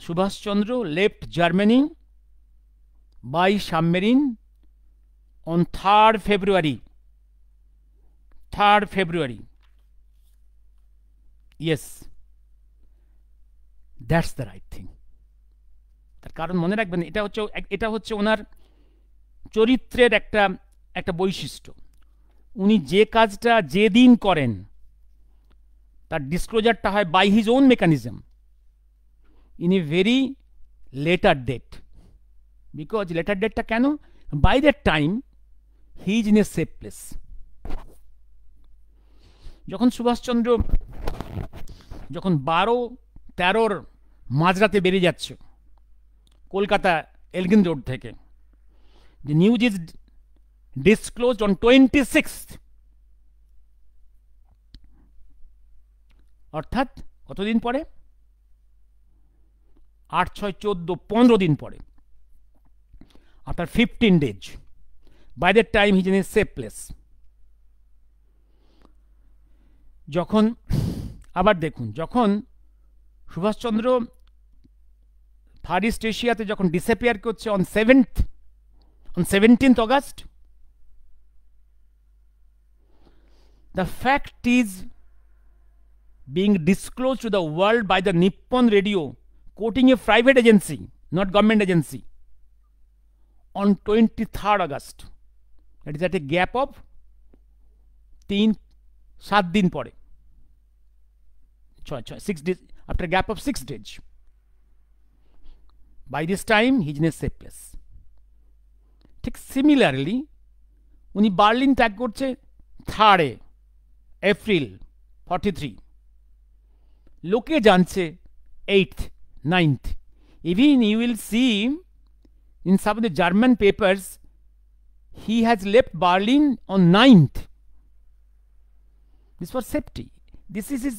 Subhas Chandra left Germany by submarine on 3rd February. Yes, that's the right thing. তার কারণ মনে রাখবেন, এটা হচ্ছে ওনার চরিত্রের একটা বৈশিষ্ট্য। উনি যে কাজটা যেদিন করেন তার ডিসক্লোজারটা হয় by his own mechanism in a very later date. Because later ডেটটা কেন? By that time he is in a safe place. যখন সুভাষচন্দ্র 12-13 মাঝরাতে বেরিয়ে যাচ্ছে কলকাতা এলগিন রোড থেকে, the news is disclosed on 26th, অর্থাৎ কতদিন পরে? 8, 6, 14, 15 দিন পরে, after 15 days. By that time he is in a safe place. যখন আবার দেখুন, যখন সুভাষচন্দ্র ফার ইস্ট এশিয়াতে যখন ডিসঅ্যাপিয়ার করছে on 17th August, the fact is being disclosed to the world by the Nippon Radio, quoting a private agency, not government agency, on 23rd August. That is at a gap of 7 দিন পরে, 6 days, after a gap of 6 days. By this time he is in a safe place. ঠিক similarly উনি Berlin ত্যাগ করছে 3rd April 43, লোকে জানছে 8th, 9th. Even you will see in some of the German papers he has left Berlin on 9th. This was safety. This is his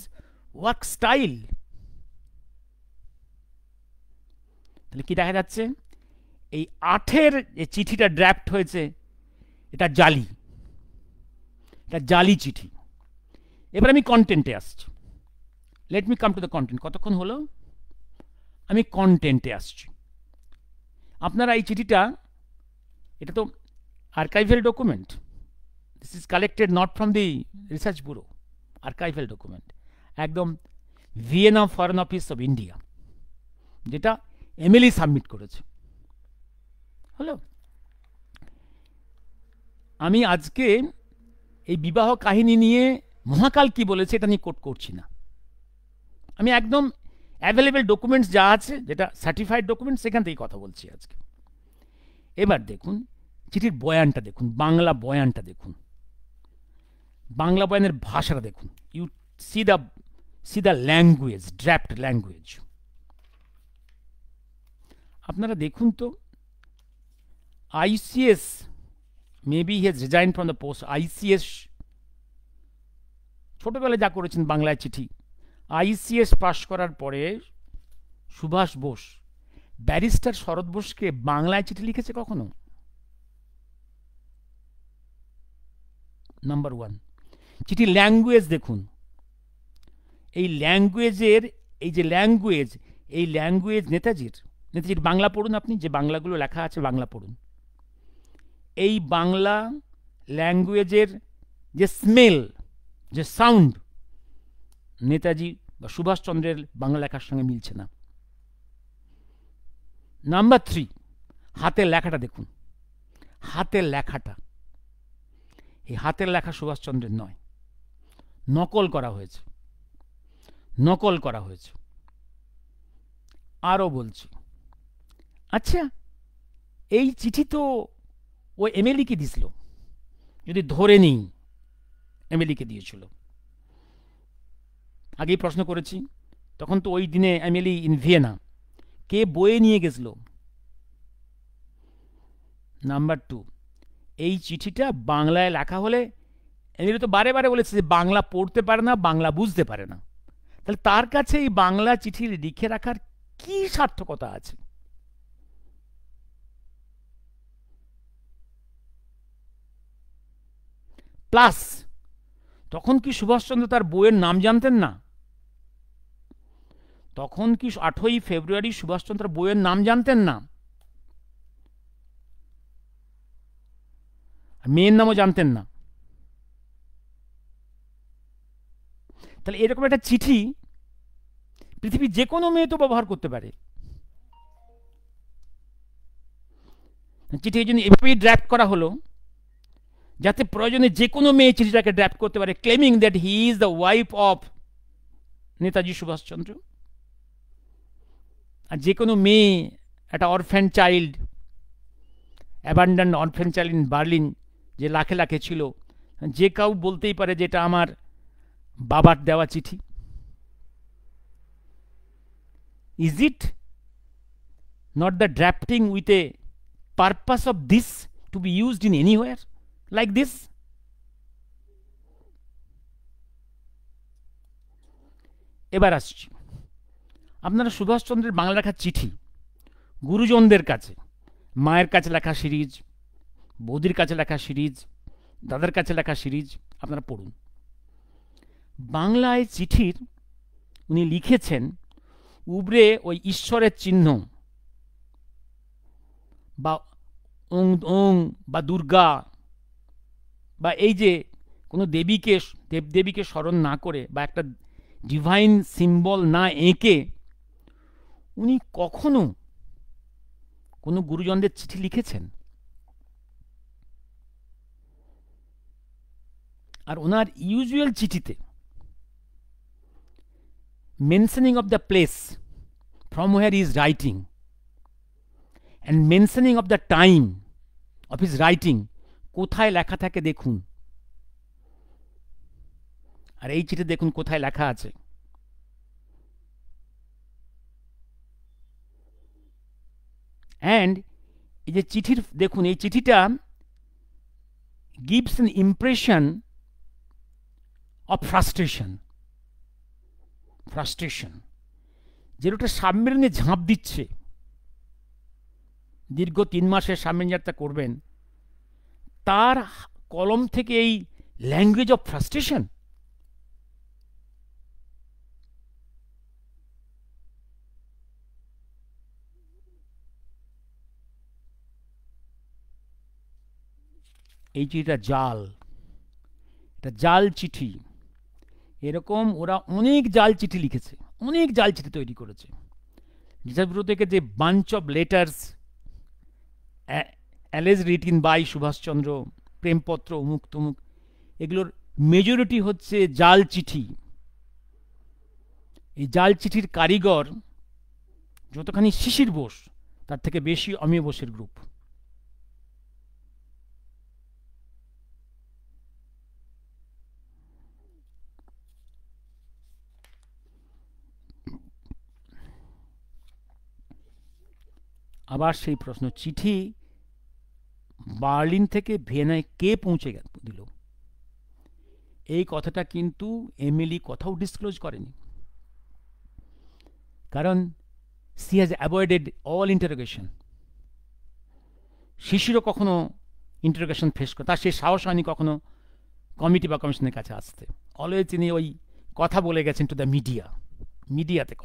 work style. তাহলে কি দেখা যাচ্ছে? এই 8-এর যে চিঠিটা ড্রাফট হয়েছে এটা জালি চিঠি। এবার আমি কন্টেন্টে আসছি। Let me come to the content. কতক্ষণ হলো? আমি কন্টেন্টে আসছি। আপনারা এই চিঠিটা, এটা তো archival document, this is collected not from the research bureau, archival document, একদম Vienna foreign office of India, যেটা এমএলই সাবমিট করেছে। হলো, আমি আজকে এই বিবাহ কাহিনী নিয়ে মহাকাল কি বলেছে এটা নিয়ে কোট করছি না, আমি একদম অ্যাভেলেবেল ডকুমেন্টস যা আছে, যেটা সার্টিফাইড ডকুমেন্ট, সেখান থেকেই কথা বলছি আজকে। এবার দেখুন চিঠির বয়ানটা দেখুন, বাংলা বয়ানটা দেখুন, বাংলা বয়ানের ভাষাটা দেখুন। You see the language, draft language. আপনারা দেখুন তো, ICS, maybe he has resign from the post. ICS ছোটবেলায় যা করেছেন বাংলায় চিঠি, ICS পাশ করার পরে সুভাষ বোস ব্যারিস্টার শরৎ বোসকে বাংলায় চিঠি লিখেছে কখনো? নাম্বার 1। চিঠি ল্যাঙ্গুয়েজ দেখুন, এই ল্যাঙ্গুয়েজের, এই যে ল্যাঙ্গুয়েজ, এই ল্যাঙ্গুয়েজ নেতাজির বাংলা পড়ুন, আপনি যে বাংলাগুলো লেখা আছে বাংলা পড়ুন। এই বাংলা ল্যাঙ্গুয়েজের যে স্মেল, যে সাউন্ড, নেতাজি বা সুভাষচন্দ্রের বাংলা লেখার সঙ্গে মিলছে না। নাম্বার 3, হাতের লেখাটা দেখুন, হাতের লেখাটা, এই হাতের লেখা সুভাষচন্দ্রের নয়, নকল করা হয়েছে, নকল করা হয়েছে। আরও বলছি, আচ্ছা এই চিঠি তো ও এমএলইকে দিছিল, যদি ধরে নিই এমএলইকে দিয়েছিল। আগেই প্রশ্ন করেছি, তখন তো ওই দিনে এমএলই ইন ভিয়েনা, কে বয়ে নিয়ে গেছিল? নাম্বার 2, এই চিঠিটা বাংলায় লেখা হলে, এমএলই তো বারে বারে বলেছে যে বাংলা পড়তে পারে না, বাংলা বুঝতে পারে না, তাহলে তার কাছে এই বাংলা চিঠি লিখে রাখার কি সার্থকতা আছে? প্লাস তখন কি সুভাষচন্দ্র তার বইয়ের নাম জানতেন না? তখন কি 8ই ফেব্রুয়ারি সুভাষচন্দ্র বইয়ের নাম জানতেন না? মেয়ের নামও জানতেন না। তাহলে এরকম একটা চিঠি পৃথিবীর যে কোনো মেয়ে তো ব্যবহার করতে পারে। চিঠি এই জন্য এভাবেই ড্রাফট করা হলো যাতে প্রয়োজনে যে কোনো মেয়ে চিঠিটাকে ড্রাফট করতে পারে, claiming that he is the wife of Netaji Subhashchandra. আর যে কোনো মেয়ে, একটা orphan child, abandoned orphan child in Berlin যে লাখে লাখে ছিল, যে কেউ বলতেই পারে যে এটা আমার বাবার দেওয়া চিঠি। Is it not the drafting with a purpose of this to be used in anywhere like this? এবার আসছি, আপনারা সুভাষচন্দ্রের বাংলা লেখার চিঠি গুরুজনদের কাছে, মায়ের কাছে লেখা সিরিজ, বৌদির কাছে লেখা সিরিজ, দাদার কাছে লেখা সিরিজ আপনারা পড়ুন। বাংলায় চিঠির উনি লিখেছেন উবরে ওই ঈশ্বরের চিহ্ন বা ওং ওং বা দুর্গা বা এই যে কোনো দেবীকে, দেবদেবীকে স্মরণ না করে বা একটা ডিভাইন সিম্বল না এঁকে উনি কখনো কোনো গুরুজনদের চিঠি লিখেছেন? আর ওনার ইউজুয়াল চিঠিতে mentioning of the place from where is writing and mentioning of the time of his writing কোথায় লেখা থাকে দেখুন। আর এই চিঠি দেখুন কোথায় লেখা আছে, অ্যান্ড এই যে চিঠির দেখুন, এই চিঠিটা gives an impression of frustration, যেটা সাবমেরিনে ঝাঁপ দিচ্ছে, দীর্ঘ 3 মাসের সাবমেরিন যাত্রা করবেন, তার কলম থেকে এই ল্যাঙ্গুয়েজ অফ ফ্রাস্ট্রেশন। এই চিঠিটা জাল, এটা জাল চিঠি। এরকম ওরা অনেক জাল চিঠি লিখেছে, অনেক জাল চিঠি তৈরি করেছে, যেটার ব্যুরো থেকে যে bunch of letters alleged written by Subhashchandra, প্রেমপত্র, অমুক তমুক, এগুলোর মেজরিটি হচ্ছে জাল চিঠি। এই জাল চিঠির কারিগর যতখানি শিশির বোস, তার থেকে বেশি অমিয় বোসের গ্রুপ। আবার সেই প্রশ্ন, চিঠি বার্লিন থেকে ভিয়েনায় কে পৌঁছে দিল? এই কথাটা কিন্তু এমিলি কোথাও ডিসক্লোজ করেনি, কারণ she has avoided all interrogation. শিশিরও কখনো ইন্টারোগেশন ফেস করে, তার সেই সাহস হয়নি কখনো কমিটি বা কমিশনের কাছে আসতে। অলওয়েজ তিনি ওই কথা বলে গেছেন টু দ্য মিডিয়া, মিডিয়াতে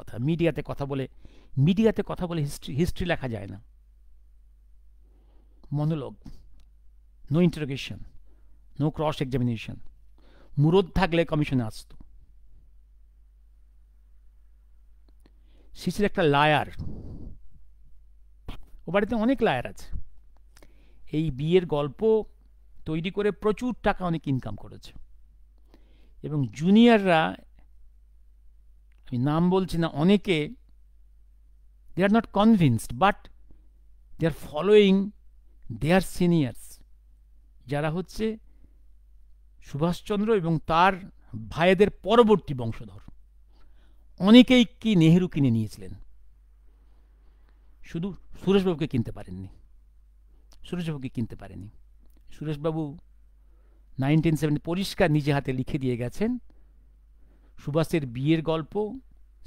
কথা বলে হিস্ট্রি লেখা যায় না। Monologue, no interrogation, no cross examination. মুরদ থাকলে কমিশনে আসতো। শিশির একটা লায়ার, ও বাড়িতে অনেক লায়ার আছে। এই বিয়ের গল্প তৈরি করে প্রচুর টাকা অনেক ইনকাম করেছে, এবং জুনিয়ররা, আমি নাম বলছি না, অনেকে they are not convinced, but they are following their seniors, যারা হচ্ছে সুভাষচন্দ্র এবং তার ভাইদের পরবর্তী বংশধর। অনেকেই কি নেহেরু কিনে নিয়েছিলেন, শুধু সুরেশবাবুকে কিনতে পারেননি। সুরেশবাবুকে কিনতে পারেনি। সুরেশবাবু 1970 পরিষ্কার নিজে হাতে লিখে দিয়ে গেছেন, সুভাষের বিয়ের গল্প,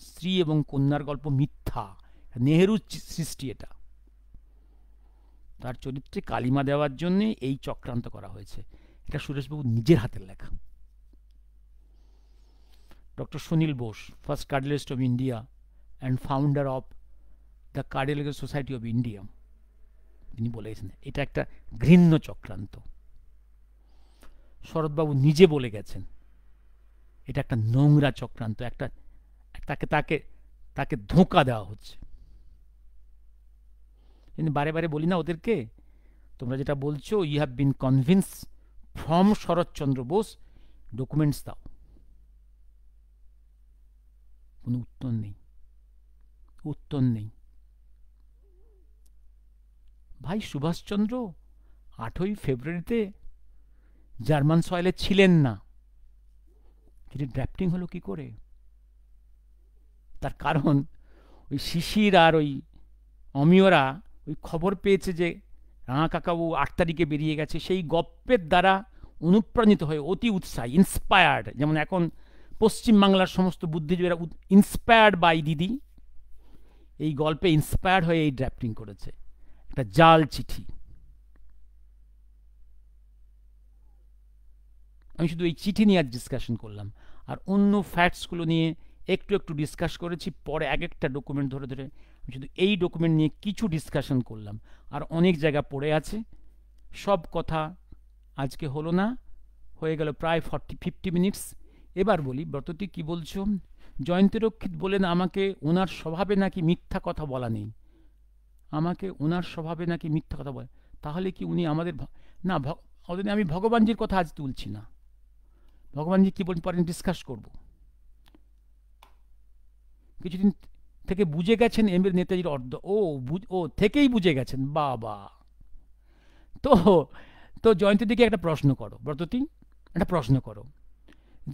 স্ত্রী এবং কন্যার গল্প মিথ্যা, নেহেরুর সৃষ্টি। এটা তার চরিত্রে কালিমা দেওয়ার জন্য এই চক্রান্ত করা হয়েছে। এটা সুরেশবাবু নিজের হাতের লেখা। Doctor Sunil Bose, first cardiologist of India and founder of the cardiological society of India, তিনি বলেছেন এটা একটা ঘৃণ্য চক্রান্ত। শরৎবাবু নিজে বলে গেছেন এটা একটা নোংরা চক্রান্ত, একটা তাকে তাকে তাকে ধোঁকা দেওয়া হচ্ছে। কিন্তু বারে বারে বলি না ওদেরকে, তোমরা যেটা বলছো, you have been convince from Sarat Chandra Bose, documents দাও। কোনো উত্তর নেই, উত্তর নেই। ভাই সুভাষচন্দ্র 8ই ফেব্রুয়ারিতে জার্মান সয়েলে ছিলেন না, সেটি ড্রাফটিং হলো কি করে? তার কারণ ওই শিশির আর ওই অমিয়রা ওই খবর পেয়েছে যে রাঙা কাকাবু 8 তারিখে বেরিয়ে গেছে, সেই গপ্পের দ্বারা অনুপ্রাণিত হয়ে অতি উৎসাহী, ইন্সপায়ার্ড, যেমন এখন পশ্চিমবাংলার সমস্ত বুদ্ধিজীবীরা ইন্সপায়ার্ড বাই দিদি, এই গল্পে ইন্সপায়ার্ড হয়ে এই ড্রাফটিং করেছে একটা জাল চিঠি। আমি শুধু এই চিঠি নিয়ে আজ ডিসকাশন করলাম, আর অন্য ফ্যাক্টসগুলো নিয়ে একটু একটু ডিসকাস করেছি। পরে এক একটা ডকুমেন্ট ধরে ধরে আমি শুধু এই ডকুমেন্ট নিয়ে কিছু ডিসকাশন করলাম, আর অনেক জায়গা পড়ে আছে। সব কথা আজকে হলো না, হয়ে গেল প্রায় 40-50 মিনিটস। এবার বলি, ব্রততী কি বলছো? জয়ন্তীরক্ষিত বলেন আমাকে ওনার স্বভাবে নাকি মিথ্যা কথা বলা নেই, আমাকে ওনার স্বভাবে নাকি মিথ্যা কথা বলে। তাহলে কি উনি আমাদের না, আমি ভগবানজির কথা আজ তুলছি না, ভগবানজি কি বলেন পরে ডিসকাস করব। কিছুদিন থেকে বুঝে গেছেন এমএর নেতাজির অর্ধ, ও থেকেই বুঝে গেছেন, বাবা। তো তো জয়ন্তী দিকে একটা প্রশ্ন করো, ব্রততী একটা প্রশ্ন করো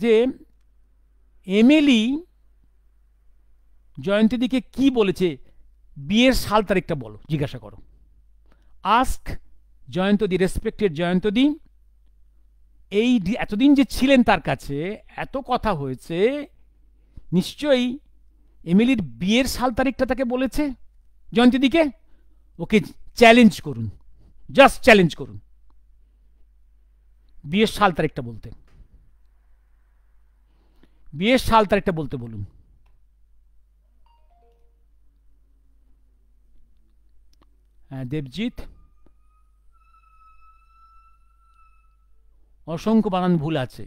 যে এমএলই জয়ন্তী দিকে কি বলেছে, বিয়ের সাল তারিখটা বলো, জিজ্ঞাসা করো। আস্ক জয়ন্তী, রেসপেক্টেড জয়ন্তী, এই এতদিন যে ছিলেন তার কাছে, এত কথা হয়েছে, নিশ্চয়ই এমিলির বিয়ের সাল তারিখটা তাকে বলেছে জয়ন্তী দিকে। ওকে চ্যালেঞ্জ করুন, জাস্ট চ্যালেঞ্জ করুন বিয়ের সাল তারিখটা বলতে, বিয়ের সাল তারিখটা বলতে বলুন। দেবজিৎ, অসংখ্য বানান ভুল আছে,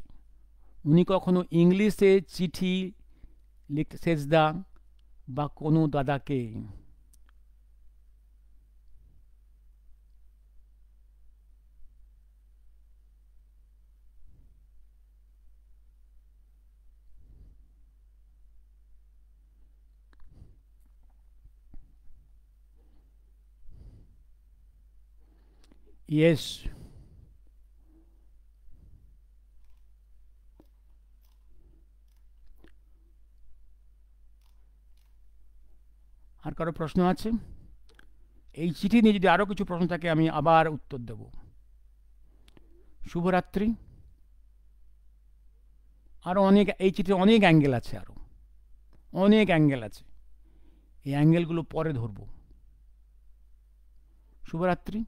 উনি কখনো ইংলিশে চিঠি লিখতে সেজদা বা কোনো দাদাকে, ইয়েস। আর কারো প্রশ্ন আছে? এই চিঠি নিয়ে যদি আরো কিছু প্রশ্ন থাকে আমি আবার উত্তর দেব। শুভরাত্রি। আরো অনেক, এই চিঠির অনেক অ্যাঙ্গেল আছে, আরো অনেক অ্যাঙ্গেল আছে, এই অ্যাঙ্গেলগুলো পরে ধরব। শুভরাত্রি।